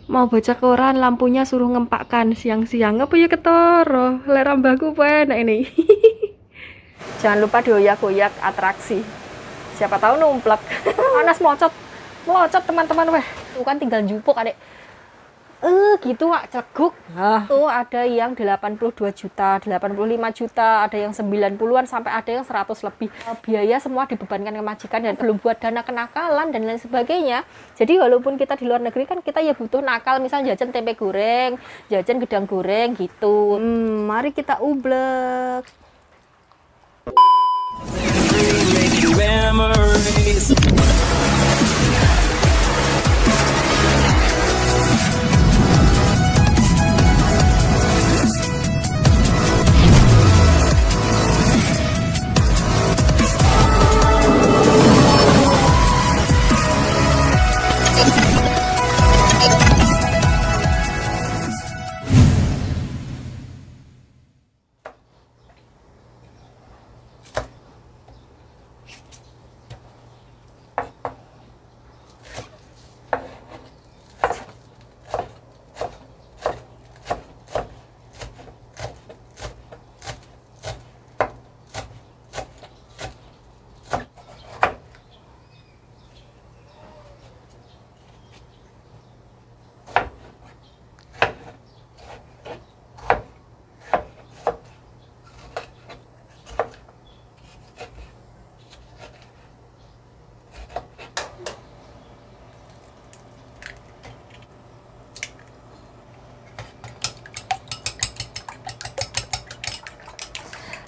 Mau baca koran, lampunya suruh ngempakkan siang-siang. Apa ya ketoro? Lera mbahku apa enak ini. Jangan lupa dioyak-oyak atraksi. Siapa tahu numplek. Panas mocot. Melocot teman-teman weh. Tuh kan tinggal jupuk adek. Gitu Wak, ceguk. Tuh ada yang 82 juta, 85 juta, ada yang 90-an sampai ada yang 100 lebih. Biaya semua dibebankan ke majikan dan belum buat dana kenakalan dan lain sebagainya. Jadi walaupun kita di luar negeri kan kita ya butuh nakal, misal jajan tempe goreng, jajan gedang goreng gitu. Mari kita ublek. Memories.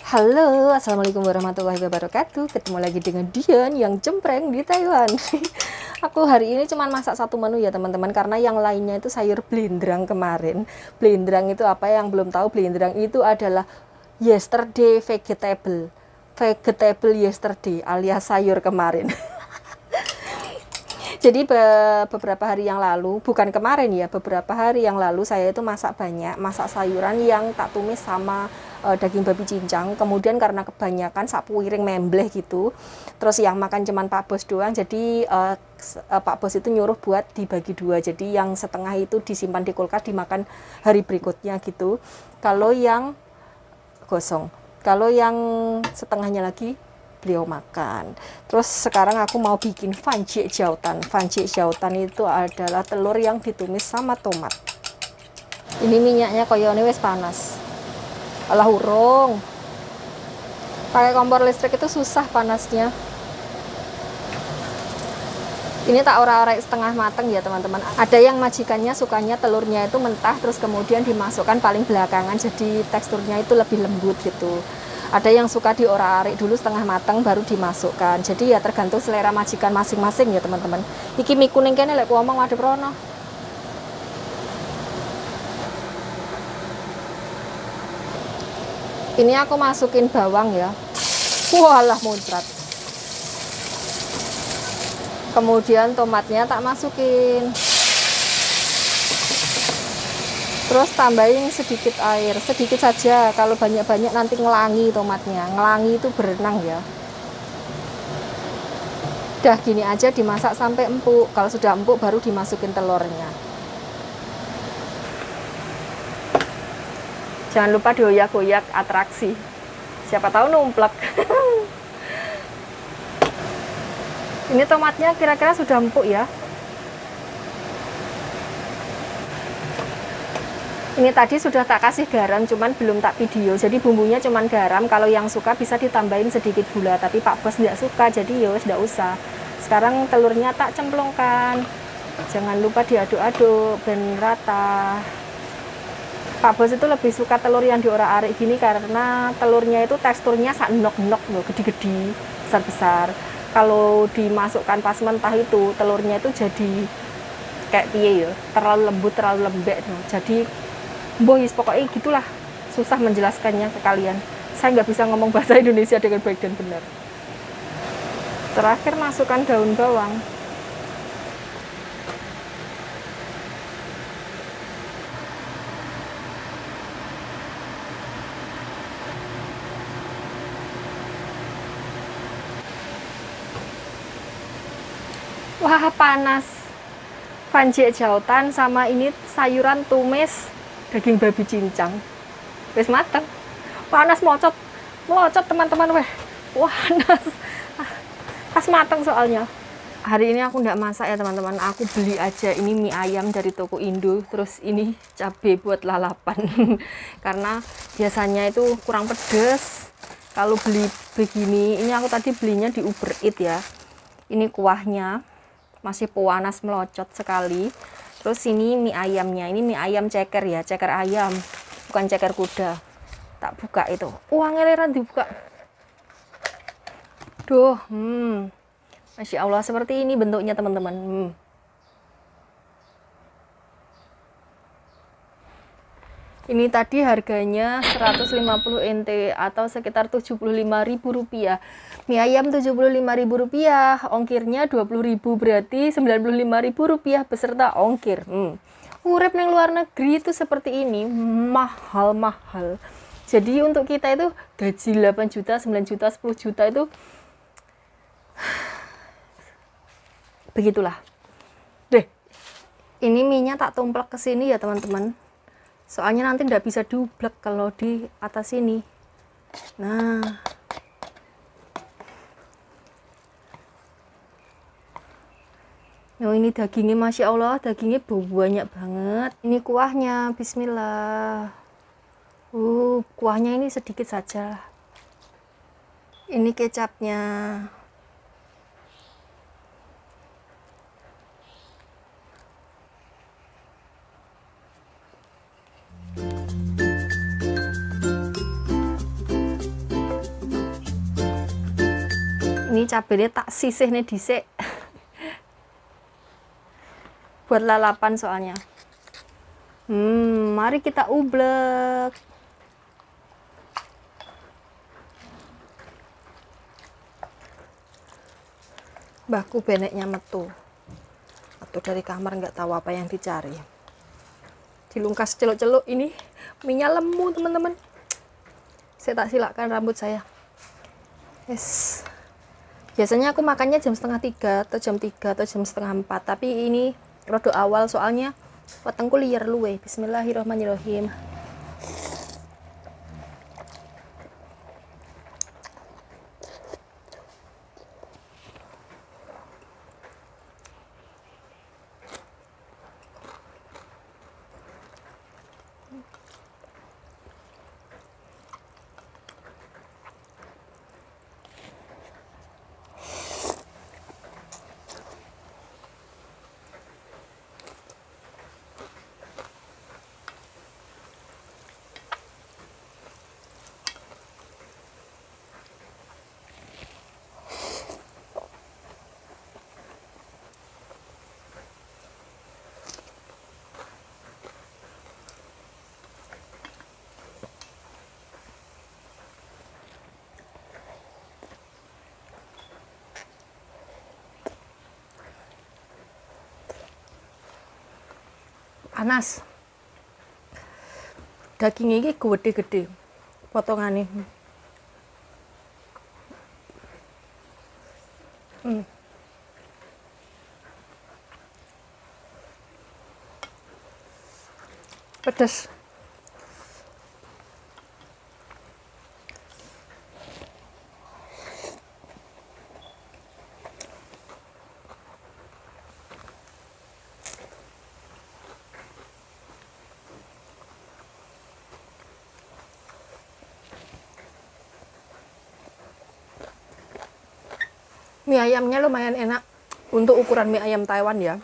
Halo, assalamualaikum warahmatullahi wabarakatuh. Ketemu lagi dengan Dian yang cempreng di Taiwan. Aku hari ini cuma masak satu menu ya teman-teman, karena yang lainnya itu sayur blindrang kemarin. Blindrang itu apa yang belum tahu? Blindrang itu adalah yesterday vegetable, vegetable yesterday alias sayur kemarin. Jadi beberapa hari yang lalu, bukan kemarin ya, beberapa hari yang lalu saya itu masak banyak, masak sayuran yang tak tumis sama daging babi cincang. Kemudian karena kebanyakan sapu piring membleh gitu, terus yang makan cuman Pak Bos doang, jadi Pak Bos itu nyuruh buat dibagi dua. Jadi yang setengah itu disimpan di kulkas, dimakan hari berikutnya gitu. Kalau yang gosong, kalau yang setengahnya lagi beliau makan. Terus sekarang aku mau bikin fanjie jautan. Fanjie jautan itu adalah telur yang ditumis sama tomat. Ini minyaknya koyone wis panas. Alah urung. Pakai kompor listrik itu susah panasnya. Ini tak ora-ora setengah mateng ya teman-teman. Ada yang majikannya sukanya telurnya itu mentah terus kemudian dimasukkan paling belakangan, jadi teksturnya itu lebih lembut gitu. Ada yang suka diorak-arik dulu setengah matang baru dimasukkan. Jadi ya tergantung selera majikan masing-masing ya teman-teman. Iki mie kuning kene lek ngomong wadep rono. Ini aku masukin bawang ya. Walah muncrat. Kemudian tomatnya tak masukin. Terus tambahin sedikit air, sedikit saja. Kalau banyak-banyak nanti ngelangi tomatnya. Ngelangi itu berenang ya. Udah gini aja dimasak sampai empuk. Kalau sudah empuk baru dimasukin telurnya. Jangan lupa dioyak-oyak atraksi. Siapa tahu numplek. Ini tomatnya kira-kira sudah empuk ya. Ini tadi sudah tak kasih garam, cuman belum tak video. Jadi bumbunya cuman garam. Kalau yang suka bisa ditambahin sedikit gula, tapi Pak Bos tidak suka, jadi ya tidak usah. Sekarang telurnya tak cemplungkan. Jangan lupa diaduk-aduk ben rata. Pak Bos itu lebih suka telur yang diorak-arik gini karena telurnya itu teksturnya sak nok-nok loh, gede-gede, besar-besar. Kalau dimasukkan pas mentah itu telurnya itu jadi kayak piye ya, terlalu lembut, terlalu lembek loh. Jadi boys, pokoknya gitulah, susah menjelaskannya ke kalian. Saya nggak bisa ngomong bahasa Indonesia dengan baik dan benar. Terakhir masukkan daun bawang. Wah panas. pancik jautan sama ini sayuran tumis daging babi cincang. Wis mateng. Panas melocot teman-teman, weh. Panas. Pas mateng soalnya. Hari ini aku nggak masak ya teman-teman, aku beli aja ini mie ayam dari toko Indo, terus ini cabai buat lalapan. Karena biasanya itu kurang pedes kalau beli begini. Ini aku tadi belinya di Uber Eats ya. Ini kuahnya masih panas melocot sekali. Terus ini mie ayamnya, ini mie ayam ceker ya, ceker ayam, bukan ceker kuda. Tak buka itu, ngeleran dibuka. Duh, Masya Allah, seperti ini bentuknya teman-teman. Ini tadi harganya 150 NT atau sekitar Rp75.000. Mie ayam Rp75.000, ongkirnya Rp20.000, berarti Rp95.000 beserta ongkir. Urip neng luar negeri itu seperti ini, mahal-mahal. Jadi untuk kita itu gaji 8 juta, 9 juta, 10 juta itu begitulah. Deh, ini minyak tak tumplek ke sini ya teman-teman. Soalnya nanti nggak bisa diublek kalau di atas ini. Nah, ini dagingnya, Masya Allah, dagingnya banyak banget. Ini kuahnya, Bismillah. Kuahnya ini sedikit saja. Ini kecapnya. Ini cabenya tak sisih nih dhisik. Buat lalapan soalnya. Mari kita ublek. Mbahku beneknya metu dari kamar, nggak tahu apa yang dicari. Dilungkas celuk-celuk, ini minyak lemu teman-teman. Saya tak silakan rambut saya. Yes. Biasanya aku makannya jam 2:30 atau jam 3 atau jam 3:30, tapi ini rada awal soalnya wetengku liar luwe. Bismillahirrahmanirrahim. Panas. Daging ini gede-gede potongannya. Pedas. Mie ayamnya lumayan enak untuk ukuran mie ayam Taiwan ya.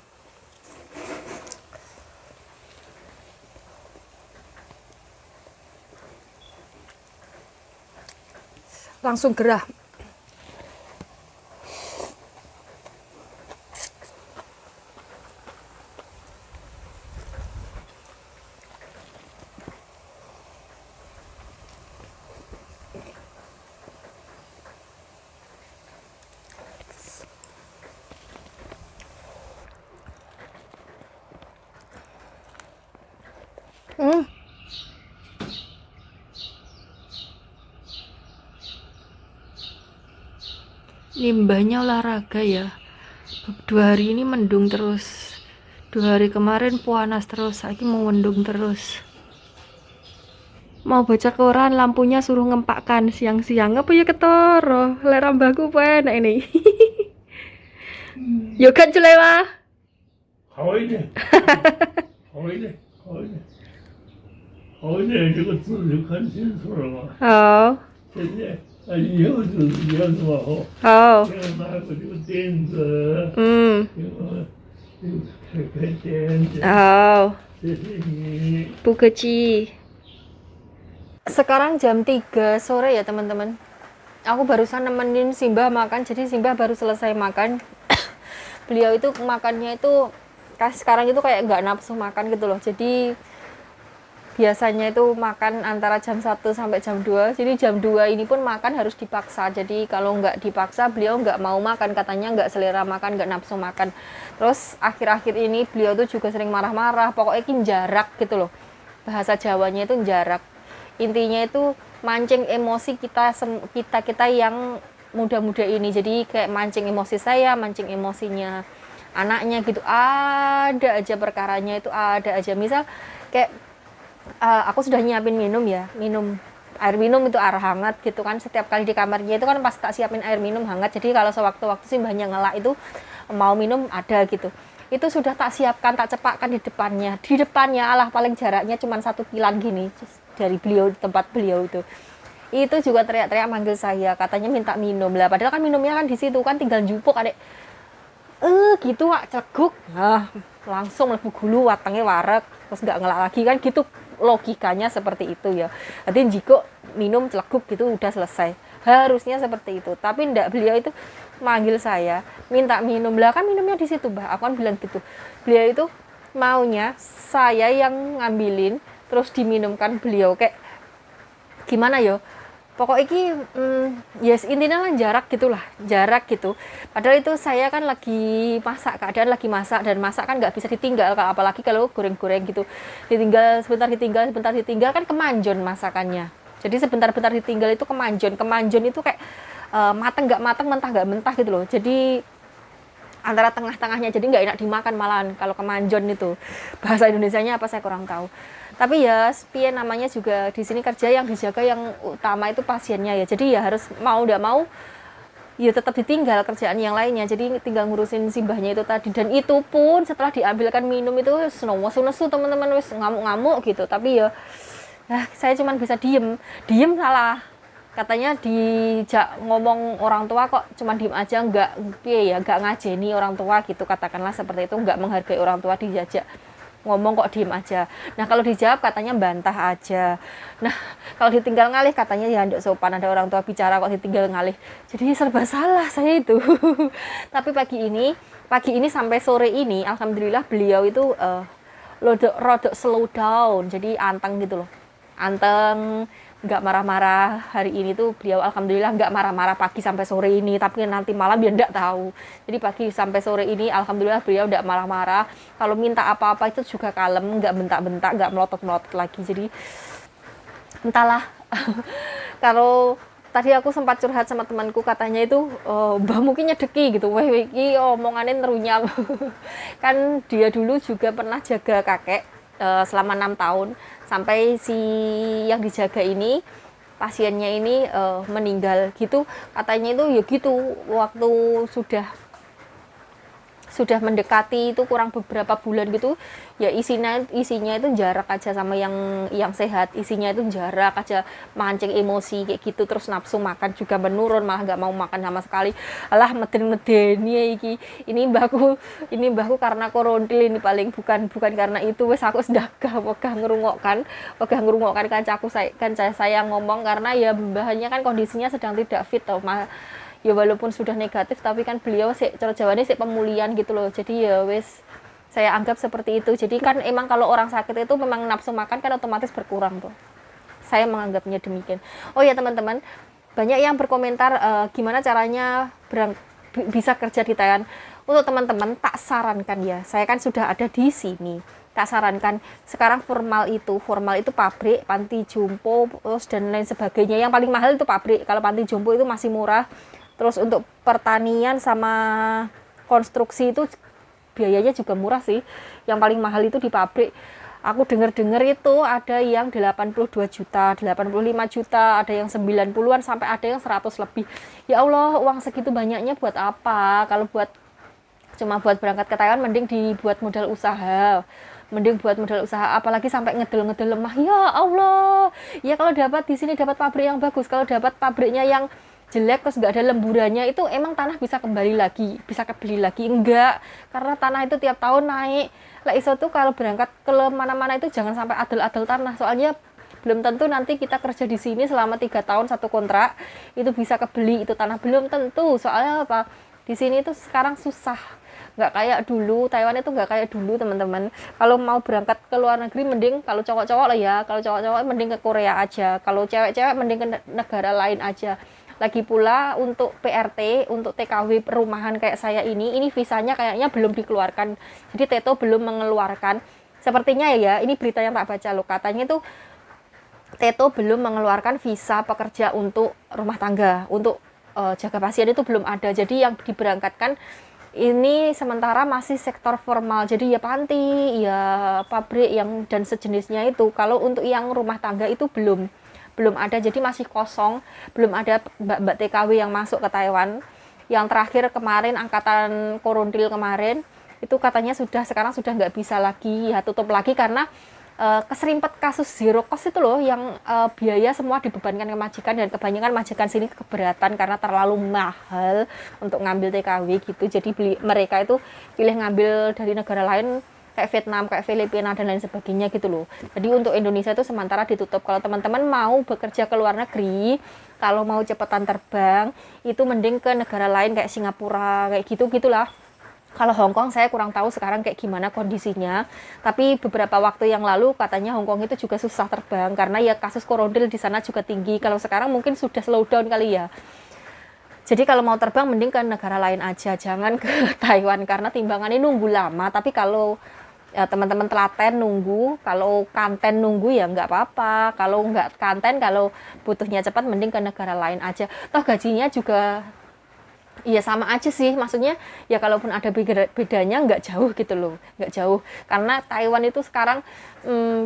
Langsung gerah. Limbahnya olahraga ya. 2 hari ini mendung terus. 2 hari kemarin panas terus, lagi mau mendung terus. Mau baca koran, lampunya suruh ngempakkan siang-siang. Apa ya ketoro? Lera mbahku apa enak ini? Yo kan culewa.好一点，好一点，好一点，好一点，这个字就看清楚了嘛。 Oh, 现在以后就是这样子嘛，哦， oh, 要拿个这个垫子，hmm, 这个垫子， oh, 谢谢你。 Bu Keci. Sekarang jam 3 sore ya teman-teman. Aku barusan nemenin Simbah makan, jadi Simbah baru selesai makan. Beliau itu makannya itu sekarang itu kayak nggak nafsu makan gitu loh. Jadi biasanya itu makan antara jam 1 sampai jam 2. Jadi jam 2 ini pun makan harus dipaksa. Jadi kalau nggak dipaksa beliau nggak mau makan, katanya nggak selera makan, nggak nafsu makan. Terus akhir-akhir ini beliau tuh juga sering marah-marah. Pokoknya jarak gitu loh. Bahasa Jawanya itu jarak. Intinya itu mancing emosi kita yang muda-muda ini. Jadi kayak mancing emosi saya, mancing emosinya anaknya gitu. Ada aja perkaranya itu, ada aja. Misal kayak aku sudah nyiapin minum ya, air minum itu air hangat gitu kan. Setiap kali di kamarnya itu kan pas tak siapin air minum hangat. Jadi kalau sewaktu-waktu sih mbahnya ngelak itu mau minum ada gitu. Itu sudah tak siapkan, tak cepakkan di depannya. Di depannya alah paling jaraknya cuma 1 kilan gini dari beliau, tempat beliau itu. Itu juga teriak-teriak manggil saya, katanya minta minum lah. Padahal kan minumnya kan di situ kan, tinggal jupuk adek. Gitu wak ceguk. Nah, langsung lebu gulu, watangnya warek, terus nggak ngelak lagi kan gitu. Logikanya seperti itu ya. Nanti jiko minum celeguk gitu udah selesai. Harusnya seperti itu. Tapi ndak, beliau itu manggil saya, minta minum lah, kan minumnya di situ, Mbak. Aku kan bilang gitu. Beliau itu maunya saya yang ngambilin terus diminumkan beliau, kayak gimana yo? Pokok iki yes, intinya lah jarak gitulah, jarak gitu. Padahal itu saya kan lagi masak, keadaan lagi masak, dan masak kan nggak bisa ditinggal, apalagi kalau goreng-goreng gitu. Sebentar ditinggal kan kemanjon masakannya. Jadi sebentar-bentar ditinggal itu kemanjon itu kayak mateng nggak mateng, mentah nggak mentah gitu loh. Jadi antara tengah-tengahnya, jadi nggak enak dimakan malahan kalau kemanjon itu. Bahasa Indonesianya apa saya kurang tahu. Tapi ya piye namanya juga di sini kerja, yang dijaga yang utama itu pasiennya ya. Jadi ya harus mau tidak mau ya tetap ditinggal kerjaan yang lainnya. Jadi tinggal ngurusin simbahnya itu tadi, dan itu pun setelah diambilkan minum itu nesu teman-teman, wis ngamuk-ngamuk gitu. Tapi ya saya cuma bisa diem salah. Katanya dijak ngomong orang tua kok cuma diem aja, nggak ngajeni orang tua gitu, katakanlah seperti itu, nggak menghargai orang tua, dijajak ngomong kok diem aja. Nah kalau dijawab katanya bantah aja. Nah kalau ditinggal ngalih katanya ya ndak sopan, ada orang tua bicara kok ditinggal ngalih. Jadi serba salah saya itu. Tapi pagi ini sampai sore ini alhamdulillah beliau itu rodok slow down, jadi anteng gitu loh, anteng, nggak marah-marah. Hari ini tuh beliau alhamdulillah nggak marah-marah pagi sampai sore ini, tapi nanti malam dia nggak tahu. Jadi pagi sampai sore ini alhamdulillah beliau nggak marah-marah. Kalau minta apa-apa itu juga kalem, nggak bentak-bentak, nggak melotot-melotot lagi. Jadi entahlah. Kalau tadi aku sempat curhat sama temanku, katanya itu mbah mungkin nyedeki gitu, weh iki omongannya nerunyam. Kan dia dulu juga pernah jaga kakek selama 6 tahun, sampai si yang dijaga ini, pasiennya ini meninggal gitu. Katanya itu ya gitu, waktu sudah mendekati itu kurang beberapa bulan gitu ya, isinya itu jarak aja sama yang sehat, isinya itu jarak aja, mancing emosi kayak gitu. Terus nafsu makan juga menurun, malah nggak mau makan sama sekali. Alah meden-medeni ini mbahku karena korontil ini, paling bukan karena itu. Wes aku sedekah wegah ngrungokkan kanca saya ngomong, karena ya mbahnya kan kondisinya sedang tidak fit toh, ya walaupun sudah negatif tapi kan beliau cara Jawane pemulihan gitu loh. Jadi ya wes saya anggap seperti itu. Jadi kan emang kalau orang sakit itu memang nafsu makan kan otomatis berkurang tuh. Saya menganggapnya demikian. Oh ya teman-teman, banyak yang berkomentar gimana caranya bisa kerja di Thailand. Untuk teman-teman tak sarankan ya, saya kan sudah ada di sini. Tak sarankan sekarang formal itu pabrik, panti jompo, terus dan lain sebagainya. Yang paling mahal itu pabrik. Kalau panti jompo itu masih murah. Terus untuk pertanian sama konstruksi itu biayanya juga murah sih. Yang paling mahal itu di pabrik. Aku dengar-dengar itu ada yang 82 juta, 85 juta, ada yang 90-an sampai ada yang 100 lebih. Ya Allah, uang segitu banyaknya buat apa? Kalau cuma buat berangkat ke Taiwan mending dibuat modal usaha. Mending buat modal usaha, apalagi sampai ngedel-ngedel lemah. Ya Allah. Ya kalau dapat di sini dapat pabrik yang bagus, kalau dapat pabriknya yang jelek terus nggak ada lemburannya, itu emang tanah bisa kembali lagi, bisa kebeli lagi? Enggak, karena tanah itu tiap tahun naik. Lah iso tuh kalau berangkat ke mana-mana itu jangan sampai adel-adel tanah, soalnya belum tentu nanti kita kerja di sini selama 3 tahun satu kontrak itu bisa kebeli itu tanah, belum tentu. Soalnya apa, di sini itu sekarang susah, nggak kayak dulu. Taiwan itu nggak kayak dulu teman-teman. Kalau mau berangkat ke luar negeri mending, kalau cowok-cowok lah ya, kalau cowok-cowok mending ke Korea aja, kalau cewek-cewek mending ke negara lain aja. Lagi pula untuk PRT, untuk TKW perumahan kayak saya ini visanya kayaknya belum dikeluarkan. Jadi Teto belum mengeluarkan. Sepertinya ya, ini berita yang tak baca loh. Katanya itu Teto belum mengeluarkan visa pekerja untuk rumah tangga. Untuk jaga pasien itu belum ada. Jadi yang diberangkatkan ini sementara masih sektor formal. Jadi ya panti, ya pabrik yang dan sejenisnya itu. Kalau untuk yang rumah tangga itu belum ada, jadi masih kosong, belum ada mbak-mbak TKW yang masuk ke Taiwan. Yang terakhir kemarin angkatan korontil kemarin itu katanya sekarang sudah nggak bisa lagi, ya tutup lagi karena keserimpet kasus zero cost itu loh, yang biaya semua dibebankan ke majikan, dan kebanyakan majikan sini keberatan karena terlalu mahal untuk ngambil TKW gitu. Jadi mereka itu pilih ngambil dari negara lain kayak Vietnam, kayak Filipina dan lain sebagainya gitu loh. Jadi untuk Indonesia itu sementara ditutup. Kalau teman-teman mau bekerja ke luar negeri, kalau mau cepetan terbang, itu mending ke negara lain kayak Singapura, kayak gitulah. Kalau Hong Kong saya kurang tahu sekarang kayak gimana kondisinya. Tapi beberapa waktu yang lalu katanya Hong Kong itu juga susah terbang karena ya kasus koronil di sana juga tinggi. Kalau sekarang mungkin sudah slow down kali ya. Jadi kalau mau terbang mending ke negara lain aja, jangan ke Taiwan karena timbangannya nunggu lama. Tapi kalau ya, teman-teman telaten nunggu, kalau kanten nunggu ya nggak apa-apa. Kalau nggak kanten, kalau butuhnya cepat mending ke negara lain aja. Toh gajinya juga ya sama aja sih, maksudnya ya kalaupun ada bedanya nggak jauh gitu loh, nggak jauh. Karena Taiwan itu sekarang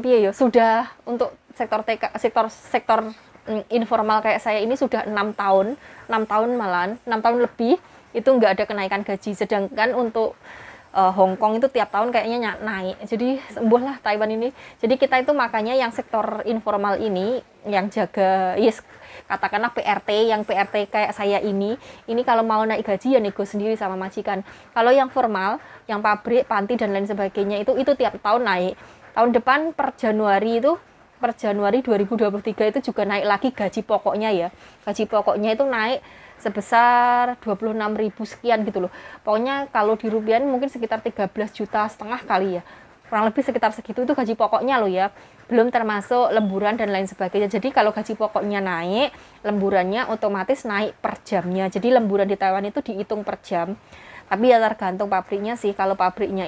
ya sudah untuk sektor informal kayak saya ini sudah 6 tahun malahan 6 tahun lebih itu nggak ada kenaikan gaji. Sedangkan untuk Hong Kong itu tiap tahun kayaknya naik. Jadi sembuhlah Taiwan ini. Jadi kita itu makanya yang sektor informal ini yang jaga, yes, katakanlah PRT, yang PRT kayak saya ini kalau mau naik gaji ya nego sendiri sama majikan. Kalau yang formal, yang pabrik, panti dan lain sebagainya itu tiap tahun naik. Tahun depan per Januari 2023 itu juga naik lagi gaji pokoknya ya. Gaji pokoknya itu naik sebesar 26.000 sekian gitu loh. Pokoknya kalau di rupiah mungkin sekitar 13,5 juta kali ya. Kurang lebih sekitar segitu itu gaji pokoknya loh ya. Belum termasuk lemburan dan lain sebagainya. Jadi kalau gaji pokoknya naik, lemburannya otomatis naik per jamnya. Jadi lemburan di Taiwan itu dihitung per jam. Tapi ya tergantung pabriknya sih. Kalau pabriknya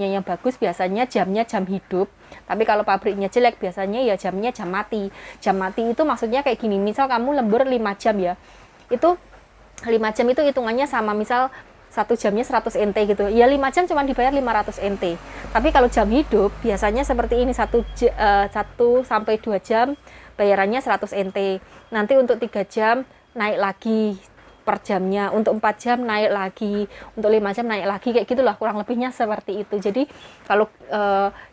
yang bagus biasanya jamnya jam hidup. Tapi kalau pabriknya jelek biasanya ya jamnya jam mati. Jam mati itu maksudnya kayak gini. Misal kamu lembur 5 jam ya. Itu 5 jam itu hitungannya sama misal 1 jamnya 100 NT gitu. Ya 5 jam cuma dibayar 500 NT. Tapi kalau jam hidup biasanya seperti ini 1 sampai 2 jam bayarannya 100 NT. Nanti untuk 3 jam naik lagi per jamnya, untuk 4 jam naik lagi, untuk 5 jam naik lagi, kayak gitulah kurang lebihnya seperti itu. Jadi kalau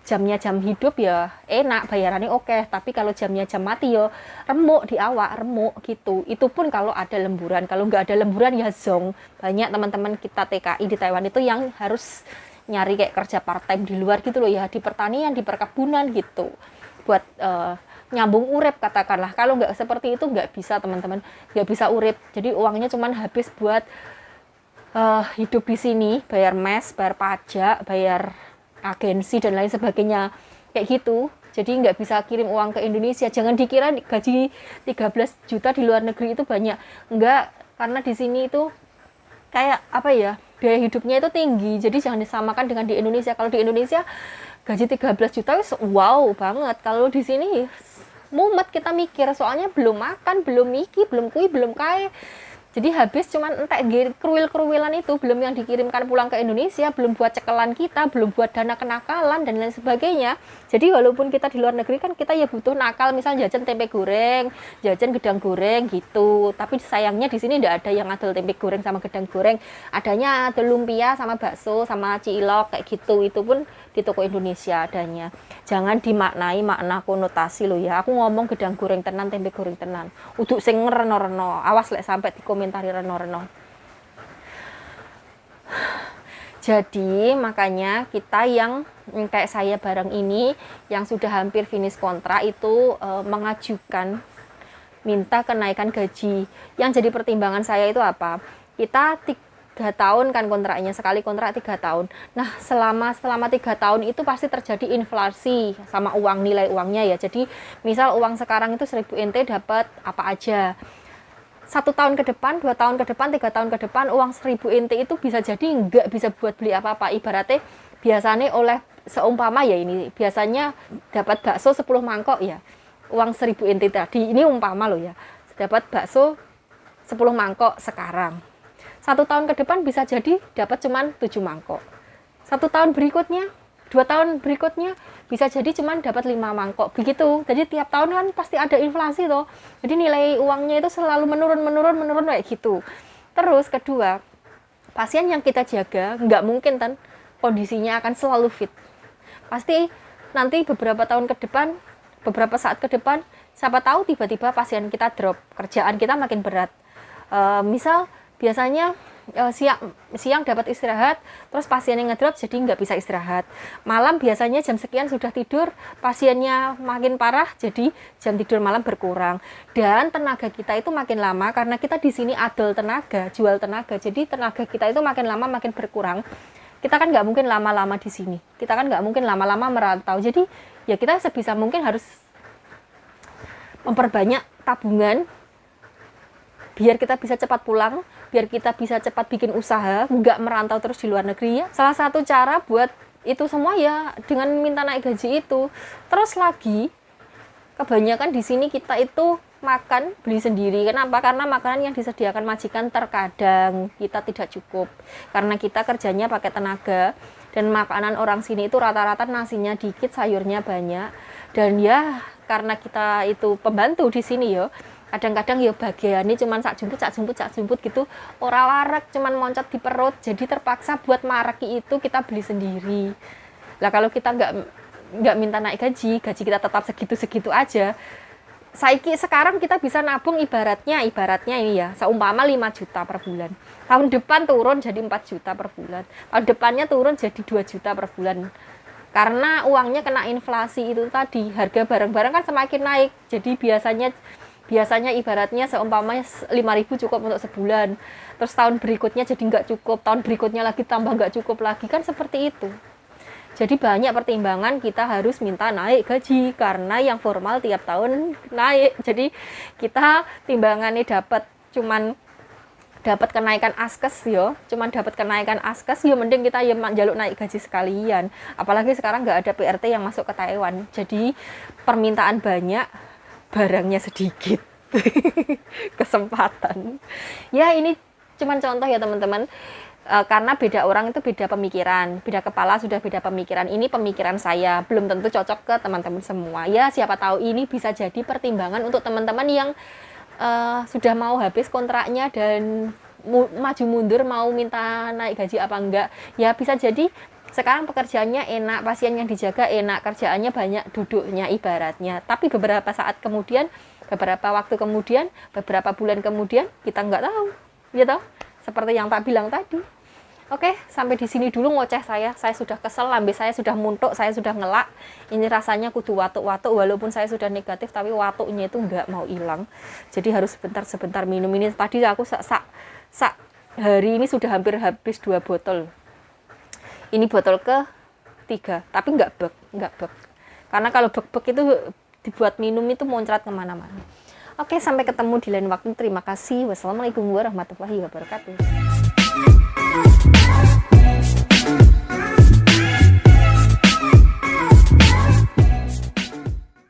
jamnya jam hidup ya enak, bayarannya oke, tapi kalau jamnya jam mati ya remuk di awak, remuk gitu. Itu pun kalau ada lemburan. Kalau nggak ada lemburan ya zong. Banyak teman-teman kita TKI di Taiwan itu yang harus nyari kayak kerja part time di luar gitu loh ya, di pertanian, di perkebunan gitu, buat nyambung urip katakanlah. Kalau nggak seperti itu nggak bisa teman-teman, nggak bisa urip. Jadi uangnya cuman habis buat hidup di sini, bayar mes, bayar pajak, bayar agensi dan lain sebagainya kayak gitu. Jadi nggak bisa kirim uang ke Indonesia. Jangan dikira gaji 13 juta di luar negeri itu banyak, enggak, karena di sini itu kayak apa ya, biaya hidupnya itu tinggi. Jadi jangan disamakan dengan di Indonesia. Kalau di Indonesia gaji 13 juta wow banget. Kalau di sini mumet kita mikir, soalnya belum makan, belum miki, belum kui, belum kae. Jadi habis cuman entek kruwil-kruwilan itu, belum yang dikirimkan pulang ke Indonesia, belum buat cekelan kita, belum buat dana kenakalan dan lain sebagainya. Jadi walaupun kita di luar negeri kan kita ya butuh nakal, misalnya jajan tempe goreng, jajan gedang goreng gitu. Tapi sayangnya di sini tidak ada yang adol tempe goreng sama gedang goreng. Adanya adol lumpia sama bakso sama cilok kayak gitu. Itu pun di toko Indonesia adanya. Jangan dimaknai makna konotasi lo ya. Aku ngomong gedang goreng tenan, tempe goreng tenan. Uduk sing reno-reno. Awas lek sampai dikomentari reno-reno. Jadi makanya kita yang kayak saya bareng ini yang sudah hampir finish kontrak itu mengajukan minta kenaikan gaji. Yang jadi pertimbangan saya itu apa? Kita 3 tahun kan kontraknya, sekali kontrak 3 tahun. Nah selama 3 tahun itu pasti terjadi inflasi sama uang, nilai uangnya ya. Jadi misal uang sekarang itu 1000 NT dapat apa aja. 1 tahun ke depan, 2 tahun ke depan, 3 tahun ke depan uang 1000 NT itu bisa jadi nggak bisa buat beli apa-apa. Ibaratnya biasanya oleh seumpama ya ini biasanya dapat bakso 10 mangkok ya, uang 1000 NT tadi ini umpama loh ya, dapat bakso 10 mangkok sekarang. 1 tahun ke depan bisa jadi dapat cuman 7 mangkok. 1 tahun berikutnya, 2 tahun berikutnya bisa jadi cuman dapat 5 mangkok. Begitu. Jadi tiap tahun kan pasti ada inflasi toh. Jadi nilai uangnya itu selalu menurun kayak gitu. Terus kedua, pasien yang kita jaga nggak mungkin kan kondisinya akan selalu fit. Pasti nanti beberapa tahun ke depan, beberapa saat ke depan, siapa tahu tiba-tiba pasien kita drop, kerjaan kita makin berat. Misal biasanya siang dapat istirahat, terus pasiennya ngedrop jadi nggak bisa istirahat. Malam biasanya jam sekian sudah tidur, pasiennya makin parah, jadi jam tidur malam berkurang. Dan tenaga kita itu makin lama, karena kita di sini adol tenaga, jual tenaga, jadi tenaga kita itu makin lama makin berkurang. Kita kan nggak mungkin lama-lama di sini, kita kan nggak mungkin lama-lama merantau. Jadi ya kita sebisa mungkin harus memperbanyak tabungan, biar kita bisa cepat pulang, biar kita bisa cepat bikin usaha, nggak merantau terus di luar negeri ya. Salah satu cara buat itu semua ya dengan minta naik gaji itu. Terus lagi, kebanyakan di sini kita itu makan beli sendiri. Kenapa? Karena makanan yang disediakan majikan terkadang kita tidak cukup. Karena kita kerjanya pakai tenaga, dan makanan orang sini itu rata-rata nasinya dikit, sayurnya banyak. Dan ya karena kita itu pembantu di sini ya, kadang-kadang ya bagiannya cuman sak jumput gitu, ora warak, cuman moncat di perut, jadi terpaksa buat maraki itu kita beli sendiri. Lah kalau kita nggak minta naik gaji kita tetap segitu aja. Sekarang kita bisa nabung ibaratnya ini ya, seumpama 5 juta per bulan. Tahun depan turun jadi 4 juta per bulan. Tahun depannya turun jadi 2 juta per bulan. Karena uangnya kena inflasi itu tadi, harga barang-barang kan semakin naik. Jadi biasanya ibaratnya seumpamanya 5.000 cukup untuk sebulan, terus tahun berikutnya jadi nggak cukup, tahun berikutnya lagi tambah nggak cukup lagi, kan seperti itu. Jadi banyak pertimbangan kita harus minta naik gaji, karena yang formal tiap tahun naik. Jadi kita timbangannya cuman dapat kenaikan askes yo, mending kita ya jaluk naik gaji sekalian. Apalagi sekarang nggak ada PRT yang masuk ke Taiwan, jadi permintaan banyak, barangnya sedikit. Kesempatan ya, ini cuman contoh ya teman-teman, karena beda orang itu beda pemikiran, beda kepala sudah beda pemikiran. Ini pemikiran saya, belum tentu cocok ke teman-teman semua ya. Siapa tahu ini bisa jadi pertimbangan untuk teman-teman yang sudah mau habis kontraknya dan maju mundur, mau minta naik gaji apa enggak ya. Bisa jadi sekarang pekerjaannya enak, pasien yang dijaga enak, kerjaannya banyak, duduknya ibaratnya. Tapi beberapa waktu kemudian, beberapa bulan kemudian, kita nggak tahu, gitu. Seperti yang tak bilang tadi. Oke, sampai di sini dulu ngoceh saya. Saya sudah kesel, lambe saya sudah muntuk, saya sudah ngelak. Ini rasanya kudu watuk-watuk, walaupun saya sudah negatif, tapi watuknya itu nggak mau hilang. Jadi harus sebentar-sebentar minum. Ini tadi aku hari ini sudah hampir habis 2 botol. Ini botol ke-3, tapi nggak bek. Karena kalau bek-bek itu dibuat minum itu muncrat kemana-mana. Oke, sampai ketemu di lain waktu. Terima kasih. Wassalamualaikum warahmatullahi wabarakatuh.